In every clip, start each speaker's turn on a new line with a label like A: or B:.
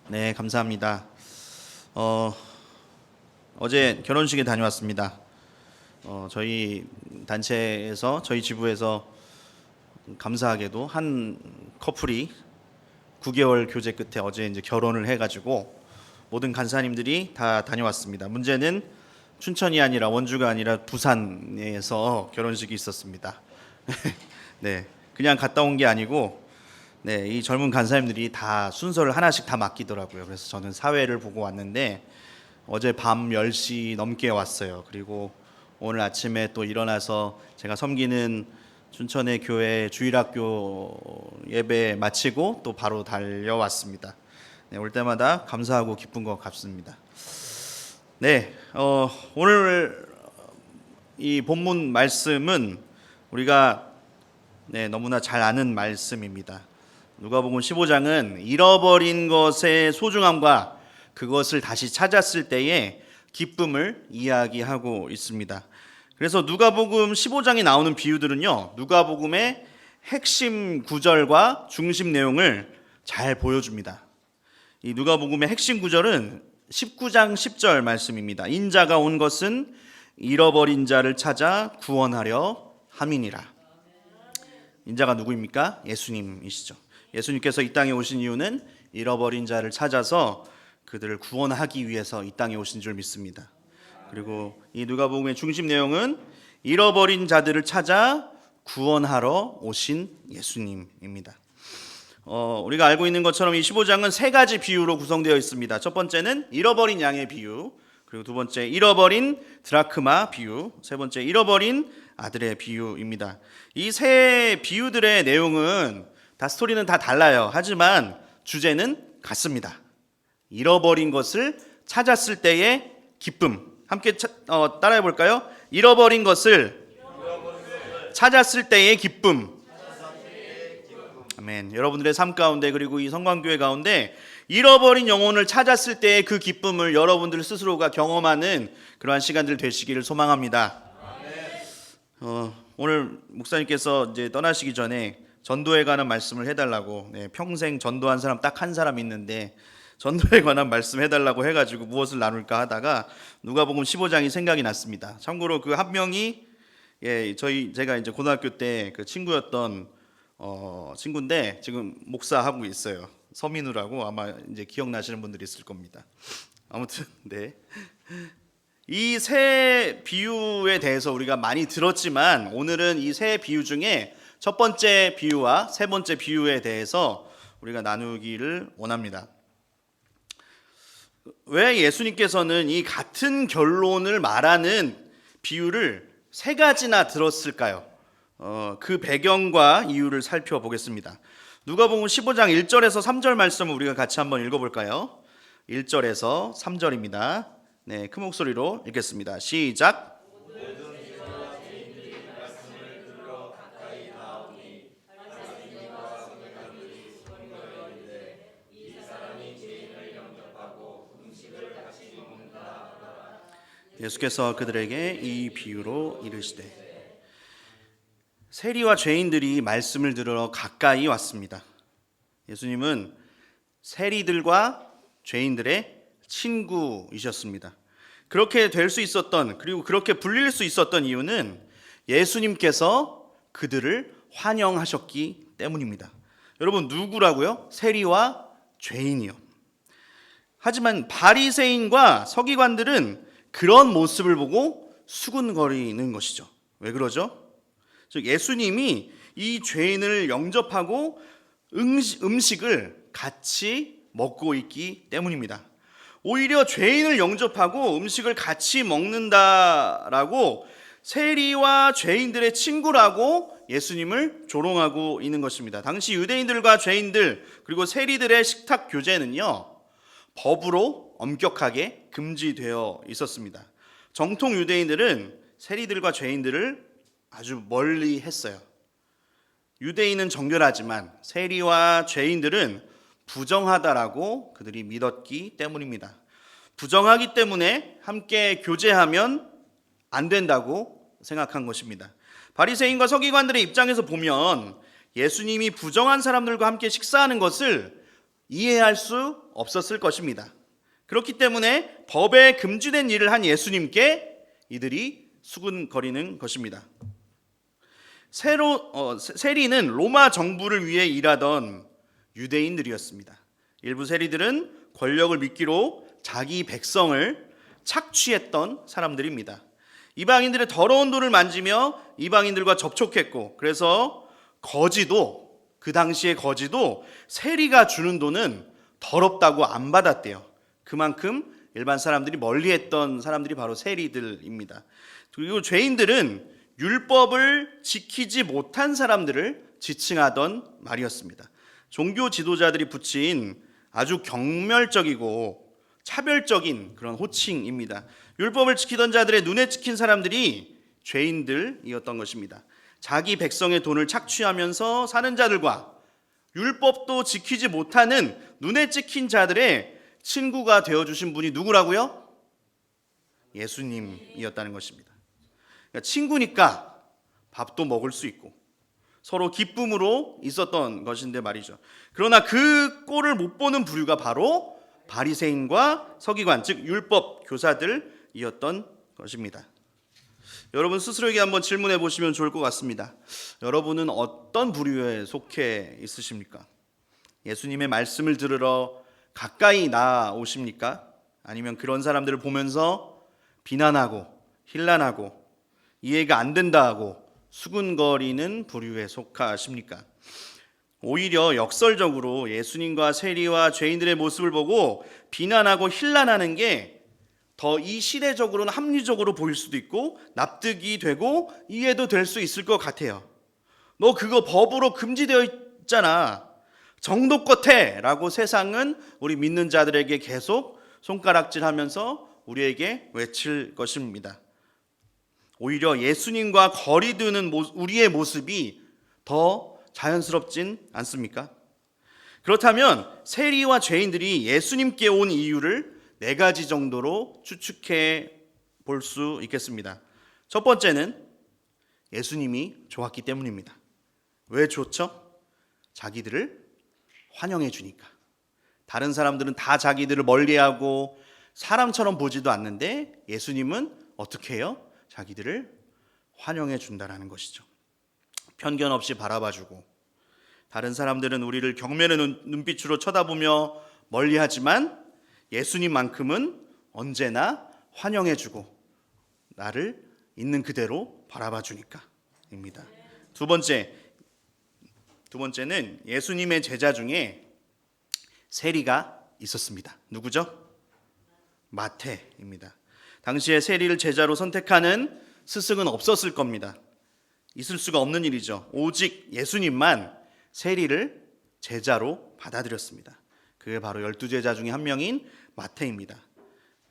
A: 네, 감사합니다. 어제 결혼식에 다녀왔습니다. 저희 단체에서, 저희 지부에서 감사하게도 한 커플이 9개월 교제 끝에 어제 이제 결혼을 해가지고 모든 간사님들이 다 다녀왔습니다. 문제는 춘천이 아니라 원주가 아니라 부산에서 결혼식이 있었습니다. 네, 그냥 갔다 온 게 아니고 네, 이 젊은 간사님들이 다 순서를 하나씩 다 맡기더라고요. 그래서 저는 사회를 보고 왔는데 어제 밤 10시 넘게 왔어요. 그리고 오늘 아침에 또 일어나서 제가 섬기는 춘천의 교회 주일학교 예배 마치고 또 바로 달려왔습니다. 네, 올 때마다 감사하고 기쁜 것 같습니다. 네, 오늘 이 본문 말씀은 우리가 너무나 잘 아는 말씀입니다. 누가복음 15장은 잃어버린 것의 소중함과 그것을 다시 찾았을 때의 기쁨을 이야기하고 있습니다. 그래서 누가복음 15장에 나오는 비유들은요, 누가복음의 핵심 구절과 중심 내용을 잘 보여줍니다. 이 누가복음의 핵심 구절은 19장 10절 말씀입니다. 인자가 온 것은 잃어버린 자를 찾아 구원하려 함이니라. 인자가 누구입니까? 예수님이시죠. 예수님께서 이 땅에 오신 이유는 잃어버린 자를 찾아서 그들을 구원하기 위해서 이 땅에 오신 줄 믿습니다. 그리고 이 누가복음의 중심 내용은 잃어버린 자들을 찾아 구원하러 오신 예수님입니다. 우리가 알고 있는 것처럼 이 15장은 세 가지 비유로 구성되어 있습니다. 첫 번째는 잃어버린 양의 비유, 그리고 두 번째 잃어버린 드라크마 비유, 세 번째 잃어버린 아들의 비유입니다. 이 세 비유들의 내용은 스토리는 다 달라요. 하지만 주제는 같습니다. 잃어버린 것을 찾았을 때의 기쁨. 함께 따라해 볼까요? 잃어버린 것을 찾았을 때의 기쁨. 아멘. 여러분들의 삶 가운데 그리고 이 성광교회 가운데 잃어버린 영혼을 찾았을 때의 그 기쁨을 여러분들 스스로가 경험하는 그러한 시간들 되시기를 소망합니다. 오늘 목사님께서 이제 떠나시기 전에 전도에 관한 말씀을 해달라고, 평생 전도한 사람 딱 한 사람 있는데 전도에 관한 말씀 해달라고 해가지고 무엇을 나눌까 하다가 누가복음 15장이 생각이 났습니다. 참고로 그 한 명이 제가 이제 고등학교 때 그 친구였던 친구인데 지금 목사하고 있어요. 서민우라고 아마 이제 기억나시는 분들이 있을 겁니다. 아무튼 이 세 비유에 대해서 우리가 많이 들었지만 오늘은 이 세 비유 중에 첫 번째 비유와 세 번째 비유에 대해서 우리가 나누기를 원합니다. 왜 예수님께서는 이 같은 결론을 말하는 비유를 세 가지나 들었을까요? 그 배경과 이유를 살펴보겠습니다. 누가복음 15장 1절에서 3절 말씀을 우리가 같이 한번 읽어볼까요? 1절에서 3절입니다. 네, 큰 목소리로 읽겠습니다. 시작. 예수께서 그들에게 이 비유로 이르시되 세리와 죄인들이 말씀을 들으러 가까이 왔습니다. 예수님은 세리들과 죄인들의 친구이셨습니다. 그렇게 될 수 있었던, 그리고 그렇게 불릴 수 있었던 이유는 예수님께서 그들을 환영하셨기 때문입니다. 여러분, 누구라고요? 세리와 죄인이요. 하지만 바리새인과 서기관들은 그런 모습을 보고 수군거리는 것이죠. 왜 그러죠? 즉 예수님이 이 죄인을 영접하고 음식을 같이 먹고 있기 때문입니다. 오히려 죄인을 영접하고 음식을 같이 먹는다라고 세리와 죄인들의 친구라고 예수님을 조롱하고 있는 것입니다. 당시 유대인들과 죄인들 그리고 세리들의 식탁 교제는요, 법으로 엄격하게 금지되어 있었습니다. 정통 유대인들은 세리들과 죄인들을 아주 멀리 했어요. 유대인은 정결하지만 세리와 죄인들은 부정하다라고 그들이 믿었기 때문입니다. 부정하기 때문에 함께 교제하면 안 된다고 생각한 것입니다. 바리새인과 서기관들의 입장에서 보면 예수님이 부정한 사람들과 함께 식사하는 것을 이해할 수 없었을 것입니다. 그렇기 때문에 법에 금지된 일을 한 예수님께 이들이 수군거리는 것입니다. 세리는 로마 정부를 위해 일하던 유대인들이었습니다. 일부 세리들은 권력을 미끼로 자기 백성을 착취했던 사람들입니다. 이방인들의 더러운 돈을 만지며 이방인들과 접촉했고, 그래서 그 당시의 거지도 세리가 주는 돈은 더럽다고 안 받았대요. 그만큼 일반 사람들이 멀리했던 사람들이 바로 세리들입니다. 그리고 죄인들은 율법을 지키지 못한 사람들을 지칭하던 말이었습니다. 종교 지도자들이 붙인 아주 경멸적이고 차별적인 그런 호칭입니다. 율법을 지키던 자들의 눈에 찍힌 사람들이 죄인들이었던 것입니다. 자기 백성의 돈을 착취하면서 사는 자들과 율법도 지키지 못하는 눈에 찍힌 자들의 친구가 되어주신 분이 누구라고요? 예수님이었다는 것입니다. 그러니까 친구니까 밥도 먹을 수 있고 서로 기쁨으로 있었던 것인데 말이죠. 그러나 그 꼴을 못 보는 부류가 바로 바리새인과 서기관, 즉 율법 교사들이었던 것입니다. 여러분 스스로에게 한번 질문해 보시면 좋을 것 같습니다. 여러분은 어떤 부류에 속해 있으십니까? 예수님의 말씀을 들으러 가까이 나오십니까? 아니면 그런 사람들을 보면서 비난하고 힐난하고 이해가 안 된다 하고 수군거리는 부류에 속하십니까? 오히려 역설적으로 예수님과 세리와 죄인들의 모습을 보고 비난하고 힐난하는 게 더 이 시대적으로는 합리적으로 보일 수도 있고 납득이 되고 이해도 될 수 있을 것 같아요. 너 그거 법으로 금지되어 있잖아. 정도껏 해! 라고 세상은 우리 믿는 자들에게 계속 손가락질하면서 우리에게 외칠 것입니다. 오히려 예수님과 거리 두는 우리의 모습이 더 자연스럽진 않습니까? 그렇다면 세리와 죄인들이 예수님께 온 이유를 4가지 정도로 추측해 볼 수 있겠습니다. 첫 번째는 예수님이 좋았기 때문입니다. 왜 좋죠? 자기들을 환영해 주니까. 다른 사람들은 다 자기들을 멀리하고 사람처럼 보지도 않는데 예수님은 어떻게 해요? 자기들을 환영해 준다라는 것이죠. 편견 없이 바라봐주고 다른 사람들은 우리를 경멸의 눈빛으로 쳐다보며 멀리하지만 예수님만큼은 언제나 환영해주고 나를 있는 그대로 바라봐주니까입니다. 두 번째는 예수님의 제자 중에 세리가 있었습니다. 누구죠? 마태입니다. 당시에 세리를 제자로 선택하는 스승은 없었을 겁니다. 있을 수가 없는 일이죠. 오직 예수님만 세리를 제자로 받아들였습니다. 그게 바로 12제자 중에 한 명인 마태입니다.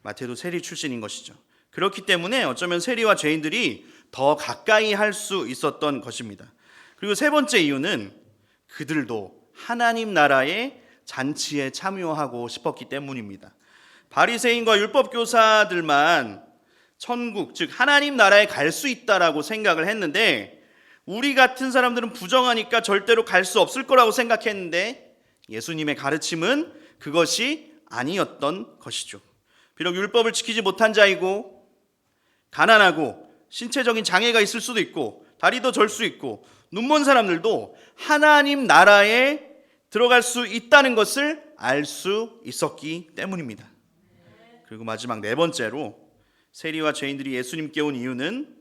A: 마태도 세리 출신인 것이죠. 그렇기 때문에 어쩌면 세리와 죄인들이 더 가까이 할 수 있었던 것입니다. 그리고 세 번째 이유는 그들도 하나님 나라의 잔치에 참여하고 싶었기 때문입니다. 바리새인과 율법 교사들만 천국, 즉 하나님 나라에 갈 수 있다라고 생각을 했는데 우리 같은 사람들은 부정하니까 절대로 갈 수 없을 거라고 생각했는데 예수님의 가르침은 그것이 아니었던 것이죠. 비록 율법을 지키지 못한 자이고 가난하고 신체적인 장애가 있을 수도 있고 다리도 절 수 있고 눈먼 사람들도 하나님 나라에 들어갈 수 있다는 것을 알 수 있었기 때문입니다. 그리고 마지막 4번째로 세리와 죄인들이 예수님께 온 이유는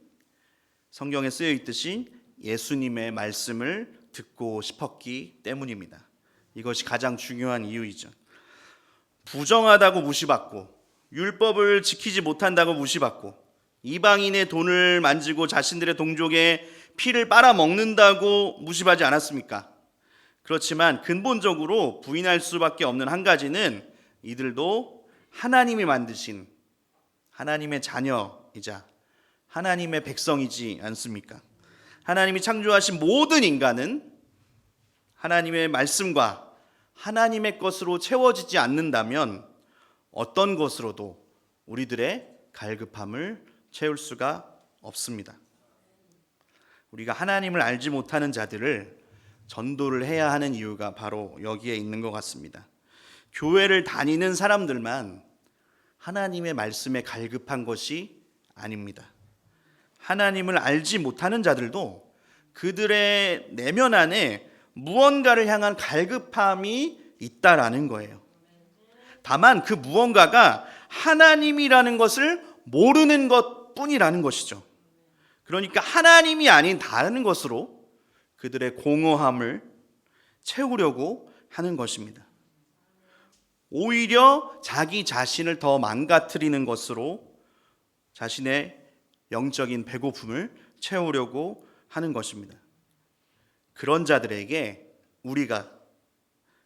A: 성경에 쓰여 있듯이 예수님의 말씀을 듣고 싶었기 때문입니다. 이것이 가장 중요한 이유이죠. 부정하다고 무시받고 율법을 지키지 못한다고 무시받고 이방인의 돈을 만지고 자신들의 동족의 피를 빨아먹는다고 무시하지 않았습니까? 그렇지만 근본적으로 부인할 수밖에 없는 한 가지는 이들도 하나님이 만드신 하나님의 자녀이자 하나님의 백성이지 않습니까? 하나님이 창조하신 모든 인간은 하나님의 말씀과 하나님의 것으로 채워지지 않는다면 어떤 것으로도 우리들의 갈급함을 채울 수가 없습니다. 우리가 하나님을 알지 못하는 자들을 전도를 해야 하는 이유가 바로 여기에 있는 것 같습니다. 교회를 다니는 사람들만 하나님의 말씀에 갈급한 것이 아닙니다. 하나님을 알지 못하는 자들도 그들의 내면 안에 무언가를 향한 갈급함이 있다라는 거예요. 다만 그 무언가가 하나님이라는 것을 모르는 것뿐이라는 것이죠. 그러니까 하나님이 아닌 다른 것으로 그들의 공허함을 채우려고 하는 것입니다. 오히려 자기 자신을 더 망가뜨리는 것으로 자신의 영적인 배고픔을 채우려고 하는 것입니다. 그런 자들에게 우리가,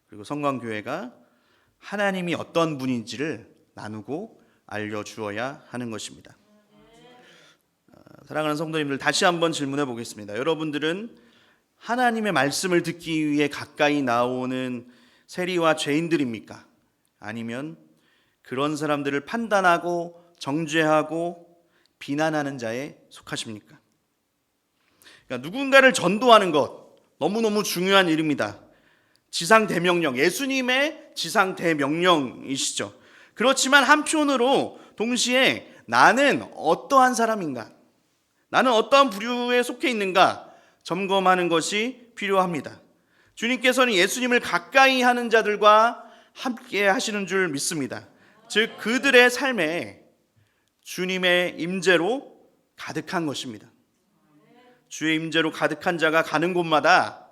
A: 그리고 성광교회가 하나님이 어떤 분인지를 나누고 알려주어야 하는 것입니다. 사랑하는 성도님들, 다시 한번 질문해 보겠습니다. 여러분들은 하나님의 말씀을 듣기 위해 가까이 나오는 세리와 죄인들입니까? 아니면 그런 사람들을 판단하고 정죄하고 비난하는 자에 속하십니까? 그러니까 누군가를 전도하는 것 너무너무 중요한 일입니다. 지상대명령, 예수님의 지상대명령이시죠. 그렇지만 한편으로 동시에 나는 어떠한 사람인가, 나는 어떠한 부류에 속해 있는가 점검하는 것이 필요합니다. 주님께서는 예수님을 가까이 하는 자들과 함께 하시는 줄 믿습니다. 즉 그들의 삶에 주님의 임재로 가득한 것입니다. 주의 임재로 가득한 자가 가는 곳마다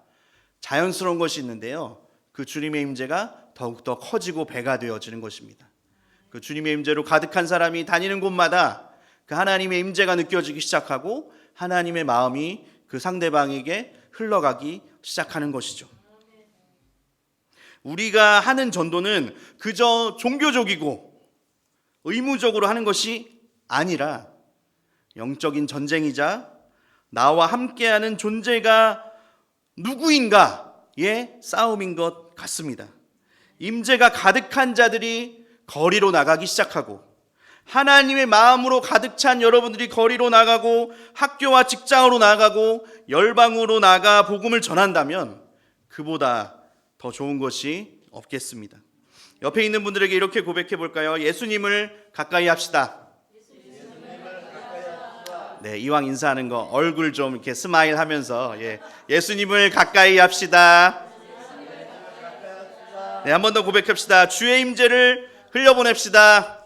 A: 자연스러운 것이 있는데요, 그 주님의 임재가 더욱더 커지고 배가 되어지는 것입니다. 그 주님의 임재로 가득한 사람이 다니는 곳마다 그 하나님의 임재가 느껴지기 시작하고 하나님의 마음이 그 상대방에게 흘러가기 시작하는 것이죠. 우리가 하는 전도는 그저 종교적이고 의무적으로 하는 것이 아니라 영적인 전쟁이자 나와 함께하는 존재가 누구인가의 싸움인 것 같습니다. 임재가 가득한 자들이 거리로 나가기 시작하고, 하나님의 마음으로 가득 찬 여러분들이 거리로 나가고 학교와 직장으로 나가고 열방으로 나가 복음을 전한다면 그보다 더 좋은 것이 없겠습니다. 옆에 있는 분들에게 이렇게 고백해 볼까요? 예수님을 가까이 합시다. 네, 이왕 인사하는 거 얼굴 좀 이렇게 스마일 하면서 예수님을 가까이 합시다. 네, 한 번 더 고백합시다. 주의 임재를 흘려보냅시다.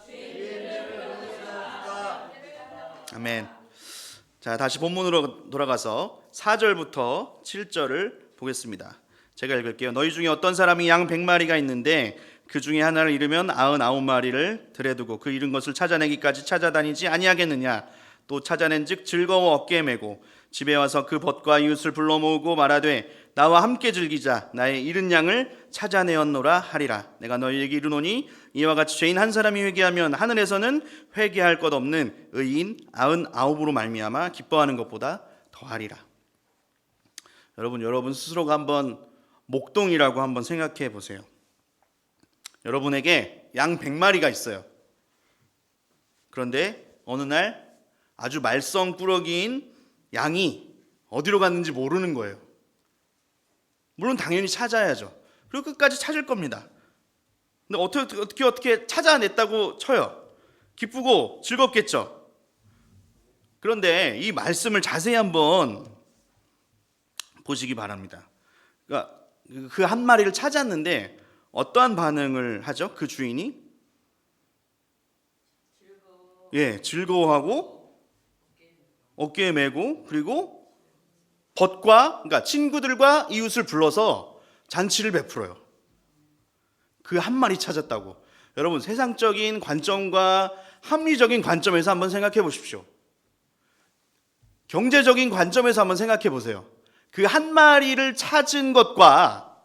A: 아멘. 자, 다시 본문으로 돌아가서 4절부터 7절을 보겠습니다. 제가 읽을게요. 너희 중에 어떤 사람이 양 100마리가 있는데 그 중에 하나를 잃으면 99마리를 들에 두고 그 잃은 것을 찾아내기까지 찾아다니지 아니하겠느냐. 또 찾아낸즉 즐거워 어깨에 메고 집에 와서 그 벗과 이웃을 불러 모으고 말하되 나와 함께 즐기자. 나의 잃은 양을 찾아내었노라 하리라. 내가 너희에게 이르노니 이와 같이 죄인 한 사람이 회개하면 하늘에서는 회개할 것 없는 의인 99으로 말미암아 기뻐하는 것보다 더하리라. 여러분 스스로가 한번 목동이라고 한번 생각해 보세요. 여러분에게 양 100마리가 있어요. 그런데 어느 날 아주 말썽꾸러기인 양이 어디로 갔는지 모르는 거예요. 물론 당연히 찾아야죠. 그리고 끝까지 찾을 겁니다. 근데 어떻게 찾아냈다고 쳐요. 기쁘고 즐겁겠죠. 그런데 이 말씀을 자세히 한번 보시기 바랍니다. 그러니까 그 한 마리를 찾았는데 어떠한 반응을 하죠? 그 주인이? 즐거워하고 어깨에 메고, 그리고 그러니까 친구들과 이웃을 불러서 잔치를 베풀어요. 그 한 마리 찾았다고. 여러분, 세상적인 관점과 합리적인 관점에서 한번 생각해 보십시오. 경제적인 관점에서 한번 생각해 보세요. 그 한 마리를 찾은 것과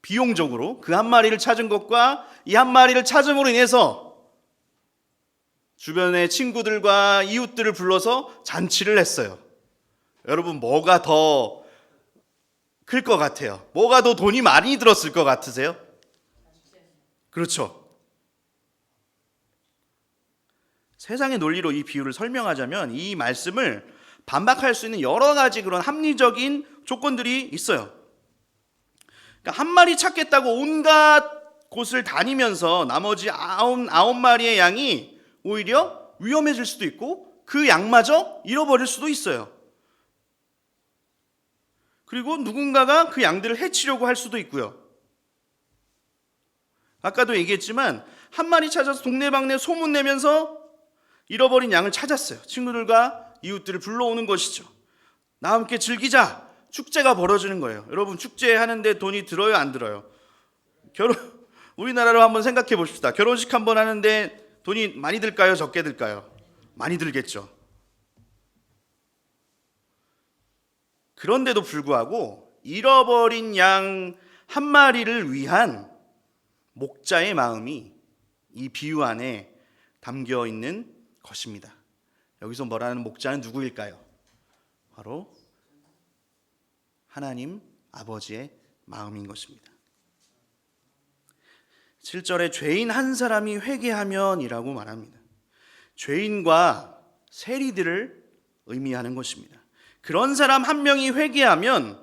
A: 비용적으로 그 한 마리를 찾은 것과 이 한 마리를 찾음으로 인해서 주변의 친구들과 이웃들을 불러서 잔치를 했어요. 여러분, 뭐가 더 클 것 같아요? 뭐가 더 돈이 많이 들었을 것 같으세요? 그렇죠. 세상의 논리로 이 비유를 설명하자면 이 말씀을 반박할 수 있는 여러 가지 그런 합리적인 조건들이 있어요. 그러니까 한 마리 찾겠다고 온갖 곳을 다니면서 나머지 아홉 마리의 양이 오히려 위험해질 수도 있고 그 양마저 잃어버릴 수도 있어요. 그리고 누군가가 그 양들을 해치려고 할 수도 있고요. 아까도 얘기했지만 한 마리 찾아서 동네방네 소문내면서 잃어버린 양을 찾았어요. 친구들과 이웃들을 불러오는 것이죠. 나와 함께 즐기자. 축제가 벌어지는 거예요. 여러분, 축제하는데 돈이 들어요, 안 들어요? 우리나라로 한번 생각해 봅시다. 결혼식 한번 하는데 돈이 많이 들까요, 적게 들까요? 많이 들겠죠. 그런데도 불구하고 잃어버린 양 한 마리를 위한 목자의 마음이 이 비유 안에 담겨 있는 것입니다. 여기서 말하는 목자는 누구일까요? 바로 하나님 아버지의 마음인 것입니다. 7절에 죄인 한 사람이 회개하면이라고 말합니다. 죄인과 세리들을 의미하는 것입니다. 그런 사람 한 명이 회개하면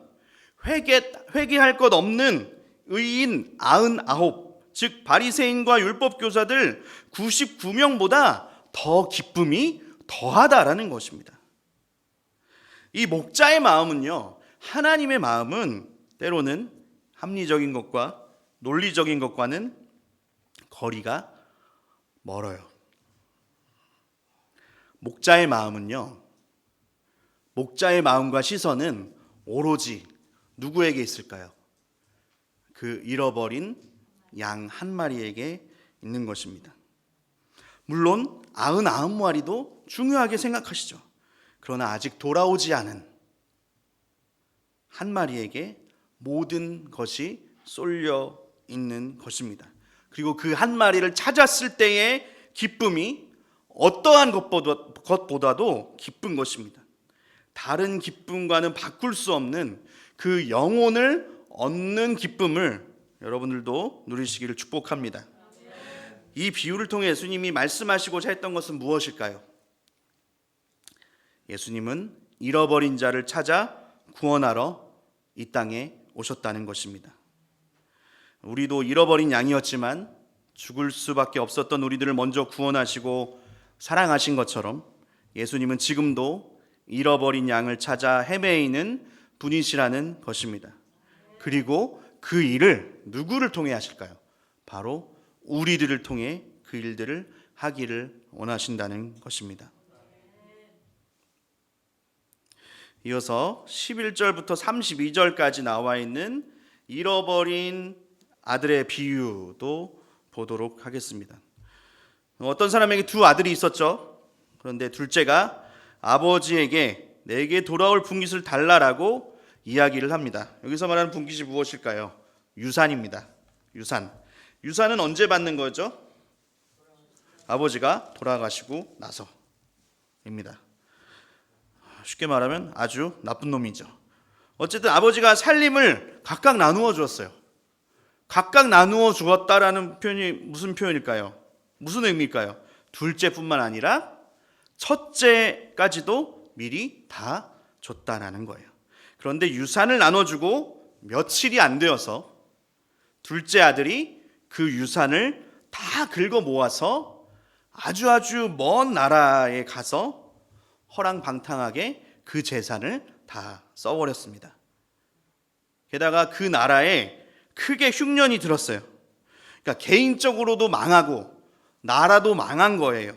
A: 회개할 것 없는 의인 99, 즉 바리새인과 율법 교사들 99명보다 더 기쁨이 더하다라는 것입니다. 이 목자의 마음은요, 하나님의 마음은 때로는 합리적인 것과 논리적인 것과는 거리가 멀어요. 목자의 마음은요, 목자의 마음과 시선은 오로지 누구에게 있을까요? 그 잃어버린 양 한 마리에게 있는 것입니다. 물론 99마리도 중요하게 생각하시죠. 그러나 아직 돌아오지 않은 한 마리에게 모든 것이 쏠려 있는 것입니다. 그리고 그 한 마리를 찾았을 때의 기쁨이 어떠한 것보다도 기쁜 것입니다. 다른 기쁨과는 바꿀 수 없는 그 영혼을 얻는 기쁨을 여러분들도 누리시기를 축복합니다. 이 비유를 통해 예수님이 말씀하시고자 했던 것은 무엇일까요? 예수님은 잃어버린 자를 찾아 구원하러 이 땅에 오셨다는 것입니다. 우리도 잃어버린 양이었지만 죽을 수밖에 없었던 우리들을 먼저 구원하시고 사랑하신 것처럼 예수님은 지금도 잃어버린 양을 찾아 헤매이는 분이시라는 것입니다. 그리고 그 일을 누구를 통해 하실까요? 바로 우리들을 통해 그 일들을 하기를 원하신다는 것입니다. 이어서 11절부터 32절까지 나와 있는 잃어버린 아들의 비유도 보도록 하겠습니다. 어떤 사람에게 두 아들이 있었죠. 그런데 둘째가 아버지에게 내게 돌아올 분깃을 달라라고 이야기를 합니다. 여기서 말하는 분깃이 무엇일까요? 유산입니다. 유산은 언제 받는 거죠? 아버지가 돌아가시고 나서입니다. 쉽게 말하면 아주 나쁜 놈이죠. 어쨌든 아버지가 살림을 각각 나누어 주었어요. 각각 나누어 주었다라는 표현이 무슨 표현일까요? 무슨 의미일까요? 둘째뿐만 아니라 첫째까지도 미리 다 줬다라는 거예요. 그런데 유산을 나눠주고 며칠이 안 되어서 둘째 아들이 그 유산을 다 긁어 모아서 아주 먼 나라에 가서 허랑방탕하게 그 재산을 다 써버렸습니다. 게다가 그 나라에 크게 흉년이 들었어요. 그러니까 개인적으로도 망하고 나라도 망한 거예요.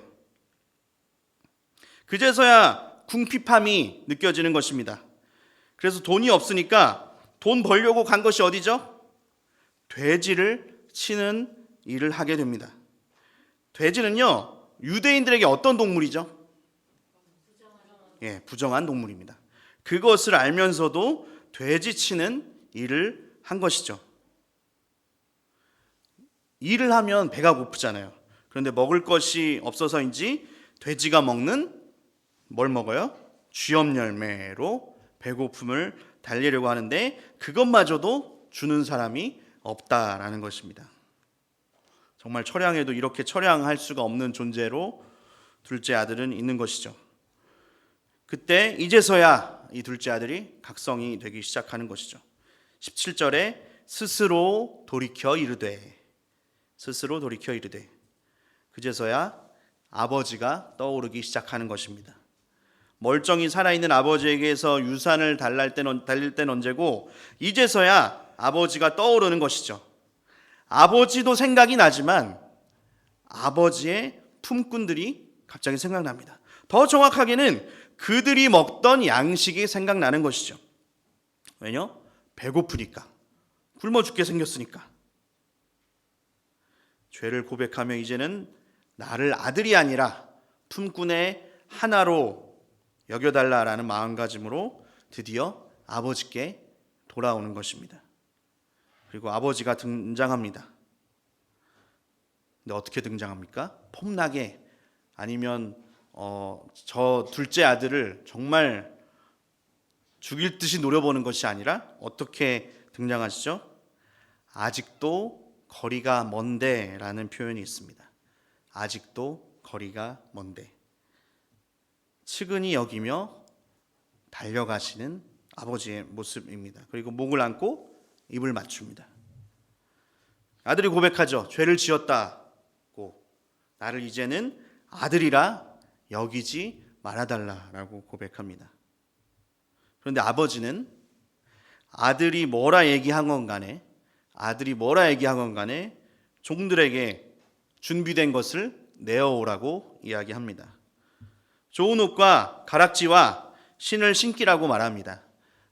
A: 그제서야 궁핍함이 느껴지는 것입니다. 그래서 돈이 없으니까 돈 벌려고 간 것이 어디죠? 돼지를 치는 일을 하게 됩니다. 돼지는요, 유대인들에게 어떤 동물이죠? 부정한 동물입니다. 그것을 알면서도 돼지 치는 일을 한 것이죠. 일을 하면 배가 고프잖아요. 그런데 먹을 것이 없어서인지 돼지가 먹는 뭘 먹어요? 쥐염 열매로 배고픔을 달래려고 하는데 그것마저도 주는 사람이 없다라는 것입니다. 정말 처량해도 이렇게 처량할 수가 없는 존재로 둘째 아들은 있는 것이죠. 그때 이제서야 이 둘째 아들이 각성이 되기 시작하는 것이죠. 17절에 스스로 돌이켜 이르되, 스스로 돌이켜 이르되 그제서야 아버지가 떠오르기 시작하는 것입니다. 멀쩡히 살아있는 아버지에게서 유산을 달릴 땐 언제고 이제서야 아버지가 떠오르는 것이죠. 아버지도 생각이 나지만 아버지의 품꾼들이 갑자기 생각납니다. 더 정확하게는 그들이 먹던 양식이 생각나는 것이죠. 왜냐? 배고프니까, 굶어 죽게 생겼으니까. 죄를 고백하며 이제는 나를 아들이 아니라 품꾼의 하나로 여겨달라라는 마음가짐으로 드디어 아버지께 돌아오는 것입니다. 그리고 아버지가 등장합니다. 근데 어떻게 등장합니까? 폼나게, 아니면 저 둘째 아들을 정말 죽일 듯이 노려보는 것이 아니라 어떻게 등장하시죠? 아직도 거리가 먼데 라는 표현이 있습니다. 아직도 거리가 먼데. 측은히 여기며 달려가시는 아버지의 모습입니다. 그리고 목을 안고 입을 맞춥니다. 아들이 고백하죠. 죄를 지었다고, 나를 이제는 아들이라 여기지 말아달라라고 고백합니다. 그런데 아버지는 아들이 뭐라 얘기한 건 간에 종들에게 준비된 것을 내어오라고 이야기합니다. 좋은 옷과 가락지와 신을 신기라고 말합니다.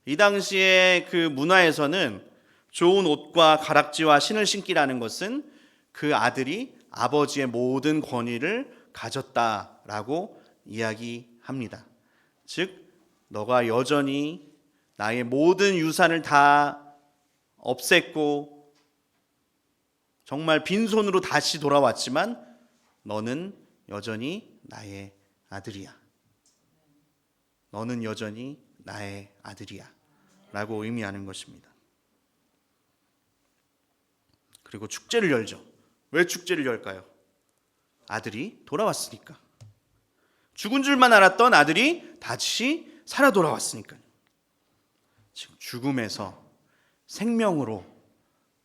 A: 이 당시에 그 문화에서는 좋은 옷과 가락지와 신을 신기라는 것은 그 아들이 아버지의 모든 권위를 가졌다라고 이야기합니다. 즉, 너가 여전히 나의 모든 유산을 다 없앴고 정말 빈손으로 다시 돌아왔지만 너는 여전히 나의 아들이야. 너는 여전히 나의 아들이야 라고 의미하는 것입니다. 그리고 축제를 열죠. 왜 축제를 열까요? 아들이 돌아왔으니까. 죽은 줄만 알았던 아들이 다시 살아 돌아왔으니까요. 지금 죽음에서 생명으로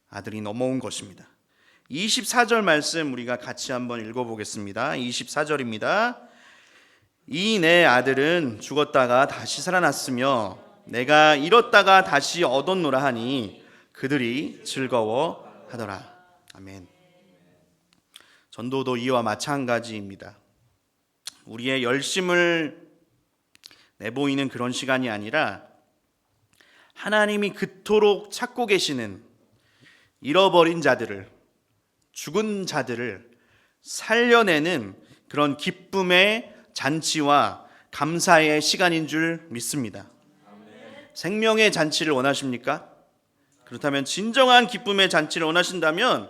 A: 아들이 넘어온 것입니다. 24절 말씀 우리가 같이 한번 읽어보겠습니다. 24절입니다. 이 내 아들은 죽었다가 다시 살아났으며 내가 잃었다가 다시 얻었노라 하니 그들이 즐거워하더라. 아멘. 전도도 이와 마찬가지입니다. 우리의 열심을 내보이는 그런 시간이 아니라 하나님이 그토록 찾고 계시는 잃어버린 자들을, 죽은 자들을 살려내는 그런 기쁨의 잔치와 감사의 시간인 줄 믿습니다. 생명의 잔치를 원하십니까? 그렇다면, 진정한 기쁨의 잔치를 원하신다면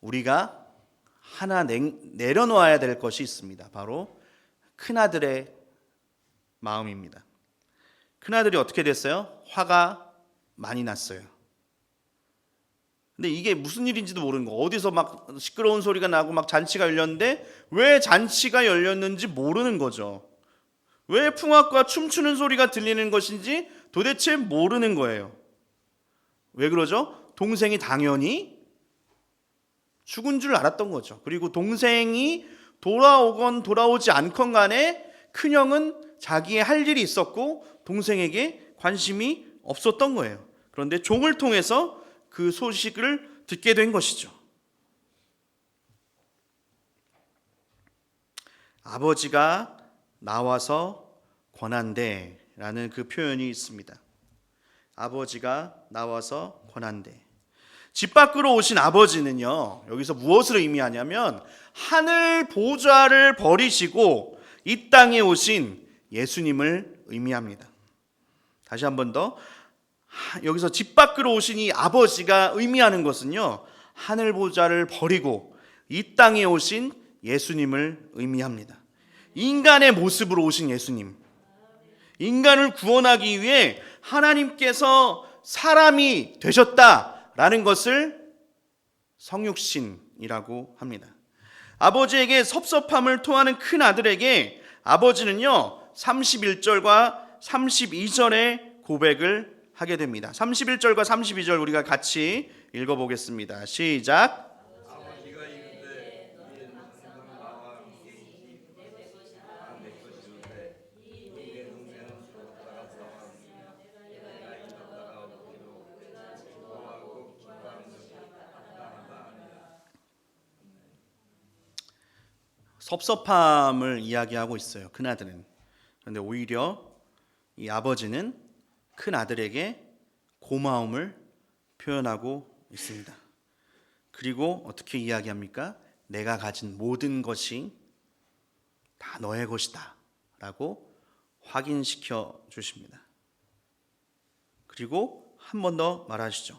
A: 우리가 하나 내려놓아야 될 것이 있습니다. 바로 큰아들의 마음입니다. 큰아들이 어떻게 됐어요? 화가 많이 났어요. 근데 이게 무슨 일인지도 모르는 거. 어디서 막 시끄러운 소리가 나고 막 잔치가 열렸는데 왜 잔치가 열렸는지 모르는 거죠. 왜 풍악과 춤추는 소리가 들리는 것인지 도대체 모르는 거예요. 왜 그러죠? 동생이 당연히 죽은 줄 알았던 거죠. 그리고 동생이 돌아오건 돌아오지 않건 간에 큰형은 자기의 할 일이 있었고 동생에게 관심이 없었던 거예요. 그런데 종을 통해서 그 소식을 듣게 된 것이죠. 아버지가 나와서 권한대라는 그 표현이 있습니다. 아버지가 나와서 권한대. 집 밖으로 오신 아버지는요, 여기서 무엇을 의미하냐면 하늘 보좌를 버리시고 이 땅에 오신 예수님을 의미합니다. 다시 한 번 더, 여기서 집 밖으로 오신 이 아버지가 의미하는 것은요, 하늘 보좌를 버리고 이 땅에 오신 예수님을 의미합니다. 인간의 모습으로 오신 예수님, 인간을 구원하기 위해 하나님께서 사람이 되셨다라는 것을 성육신이라고 합니다. 아버지에게 섭섭함을 토하는 큰 아들에게 아버지는요 31절과 32절의 고백을 하게 됩니다. 31절과 32절 우리가 같이 읽어보겠습니다. 시작. 섭섭함을 이야기하고 있어요. 큰 아들은. 그런데 오히려 이 아버지는 큰 아들에게 고마움을 표현하고 있습니다. 그리고 어떻게 이야기합니까? 내가 가진 모든 것이 다 너의 것이다 라고 확인시켜 주십니다. 그리고 한 번 더 말하시죠.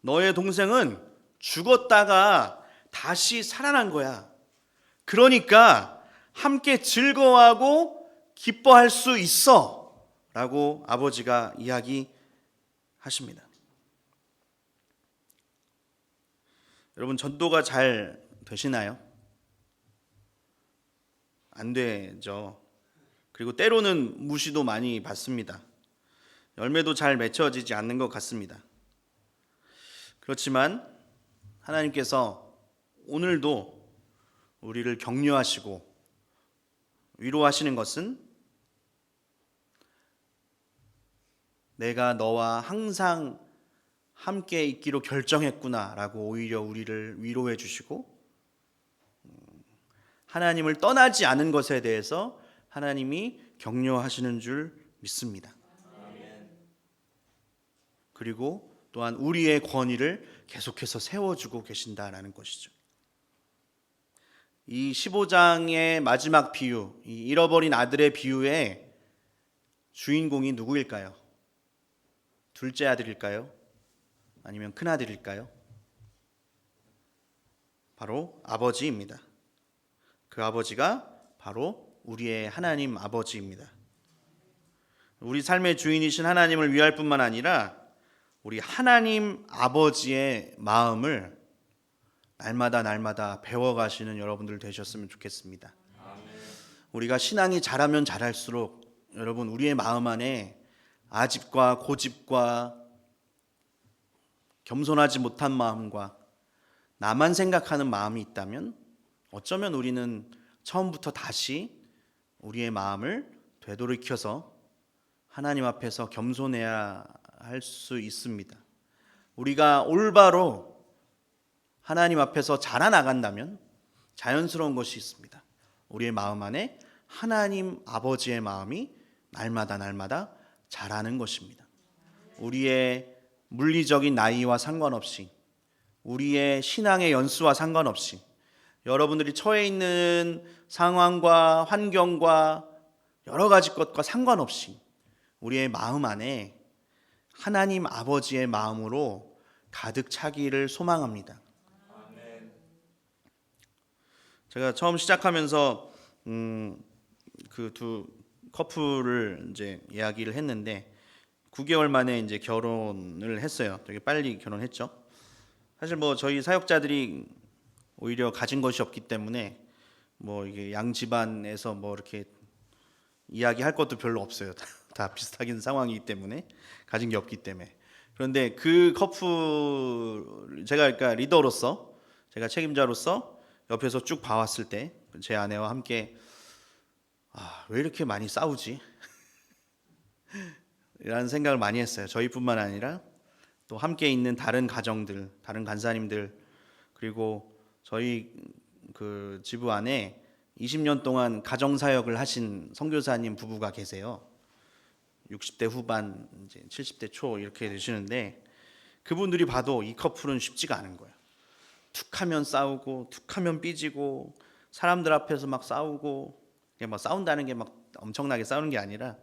A: 너의 동생은 죽었다가 다시 살아난 거야. 그러니까 함께 즐거워하고 기뻐할 수 있어 라고 아버지가 이야기하십니다. 여러분, 전도가 잘 되시나요? 안 되죠. 그리고 때로는 무시도 많이 받습니다. 열매도 잘 맺혀지지 않는 것 같습니다. 그렇지만 하나님께서 오늘도 우리를 격려하시고 위로하시는 것은 내가 너와 항상 함께 있기로 결정했구나 라고 오히려 우리를 위로해 주시고, 하나님을 떠나지 않은 것에 대해서 하나님이 격려하시는 줄 믿습니다. 그리고 또한 우리의 권위를 계속해서 세워주고 계신다라는 것이죠. 이 15장의 마지막 비유, 이 잃어버린 아들의 비유의 주인공이 누구일까요? 둘째 아들일까요? 아니면 큰 아들일까요? 바로 아버지입니다. 그 아버지가 바로 우리의 하나님 아버지입니다. 우리 삶의 주인이신 하나님을 위할 뿐만 아니라 우리 하나님 아버지의 마음을 날마다 배워가시는 여러분들 되셨으면 좋겠습니다. 우리가 신앙이 자라면 자랄수록 여러분, 우리의 마음 안에 아집과 고집과 겸손하지 못한 마음과 나만 생각하는 마음이 있다면 어쩌면 우리는 처음부터 다시 우리의 마음을 되돌이켜서 하나님 앞에서 겸손해야 할 수 있습니다. 우리가 올바로 하나님 앞에서 자라나간다면 자연스러운 것이 있습니다. 우리의 마음 안에 하나님 아버지의 마음이 날마다 자라는 것입니다. 우리의 물리적인 나이와 상관없이, 우리의 신앙의 연수와 상관없이, 여러분들이 처해 있는 상황과 환경과 여러 가지 것과 상관없이 우리의 마음 안에 하나님 아버지의 마음으로 가득 차기를 소망합니다. 제가 처음 시작하면서 그 두 커플을 이제 이야기를 했는데 9개월 만에 이제 결혼을 했어요. 되게 빨리 결혼했죠. 사실 뭐 저희 사역자들이 오히려 가진 것이 없기 때문에 뭐 이게 양 집안에서 뭐 이렇게 이야기할 것도 별로 없어요. 다 비슷하긴 상황이기 때문에, 가진 게 없기 때문에. 그런데 그 커플, 제가 그러니까 리더로서, 제가 책임자로서 옆에서 쭉 봐왔을 때 제 아내와 함께 왜 이렇게 많이 싸우지? 이라는 생각을 많이 했어요. 저희뿐만 아니라 또 함께 있는 다른 가정들, 다른 간사님들, 그리고 저희 그 지부 안에 20년 동안 가정사역을 하신 선교사님 부부가 계세요. 60대 후반, 이제 70대 초 이렇게 되시는데 그분들이 봐도 이 커플은 쉽지가 않은 거예요. 툭하면 싸우고, 툭하면 삐지고, 사람들 앞에서 막 싸우고, 막 싸운다는 게 막 엄청나게 싸우는 게 아니라,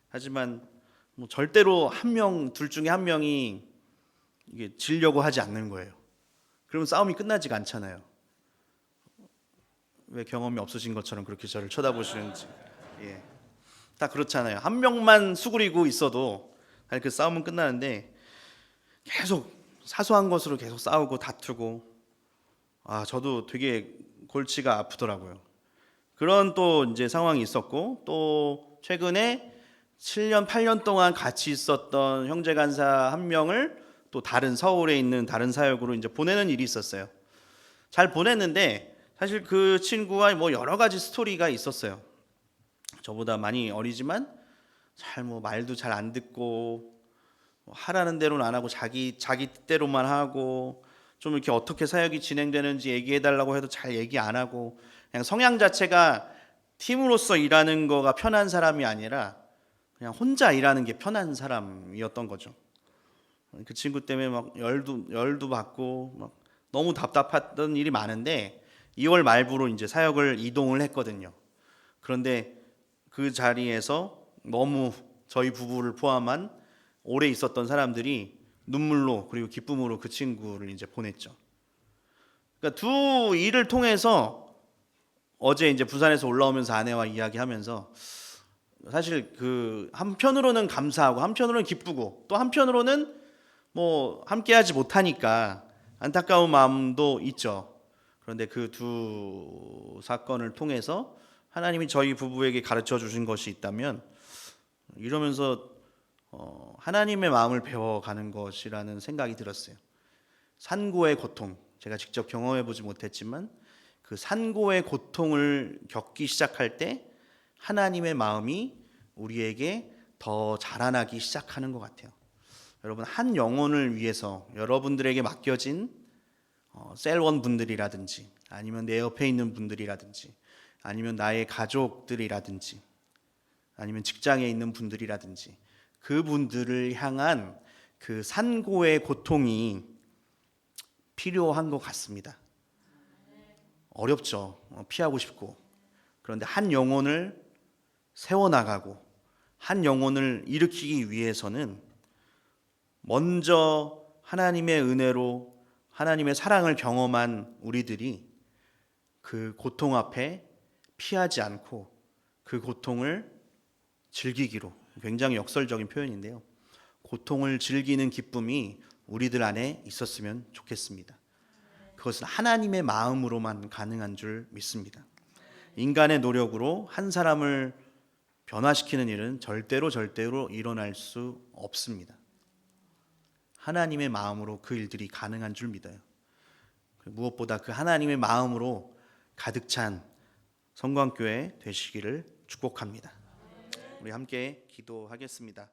A: 하지만 뭐 절대로 둘 중에 한 명이 이게 지려고 하지 않는 거예요. 그러면 싸움이 끝나지가 않잖아요. 왜 경험이 없으신 것처럼 그렇게 저를 쳐다보시는지. 다 그렇잖아요. 한 명만 수그리고 있어도 그 싸움은 끝나는데 계속 사소한 것으로 계속 싸우고 다투고, 저도 되게 골치가 아프더라고요. 그런 또 이제 상황이 있었고, 또 최근에 7년, 8년 동안 같이 있었던 형제 간사 한 명을 또 다른 서울에 있는 다른 사역으로 이제 보내는 일이 있었어요. 잘 보냈는데 사실 그 친구가 뭐 여러 가지 스토리가 있었어요. 저보다 많이 어리지만 잘 뭐 말도 잘 안 듣고, 하라는 대로는 안 하고 자기 뜻대로만 하고, 좀 이렇게 어떻게 사역이 진행되는지 얘기해 달라고 해도 잘 얘기 안 하고, 그냥 성향 자체가 팀으로서 일하는 거가 편한 사람이 아니라 그냥 혼자 일하는 게 편한 사람이었던 거죠. 그 친구 때문에 막 열도 받고 막 너무 답답했던 일이 많은데 2월 말부로 이제 사역을 이동을 했거든요. 그런데 그 자리에서 너무 저희 부부를 포함한 오래 있었던 사람들이 눈물로 그리고 기쁨으로 그 친구를 이제 보냈죠. 그러니까 두 일을 통해서 어제 이제 부산에서 올라오면서 아내와 이야기하면서 사실 그 한편으로는 감사하고 한편으로는 기쁘고 또 한편으로는 뭐 함께하지 못하니까 안타까운 마음도 있죠. 그런데 그 두 사건을 통해서 하나님이 저희 부부에게 가르쳐 주신 것이 있다면 이러면서 하나님의 마음을 배워가는 것이라는 생각이 들었어요. 산고의 고통, 제가 직접 경험해 보지 못했지만 그 산고의 고통을 겪기 시작할 때 하나님의 마음이 우리에게 더 자라나기 시작하는 것 같아요. 여러분, 한 영혼을 위해서 여러분들에게 맡겨진 셀원 분들이라든지 아니면 내 옆에 있는 분들이라든지 아니면 나의 가족들이라든지 아니면 직장에 있는 분들이라든지 그분들을 향한 그 산고의 고통이 필요한 것 같습니다. 어렵죠. 피하고 싶고. 그런데 한 영혼을 세워나가고 한 영혼을 일으키기 위해서는 먼저 하나님의 은혜로 하나님의 사랑을 경험한 우리들이 그 고통 앞에 피하지 않고 그 고통을 즐기기로, 굉장히 역설적인 표현인데요. 고통을 즐기는 기쁨이 우리들 안에 있었으면 좋겠습니다. 그것은 하나님의 마음으로만 가능한 줄 믿습니다. 인간의 노력으로 한 사람을 변화시키는 일은 절대로 일어날 수 없습니다. 하나님의 마음으로 그 일들이 가능한 줄 믿어요. 무엇보다 그 하나님의 마음으로 가득 찬 성광교회 되시기를 축복합니다. 우리 함께 기도하겠습니다.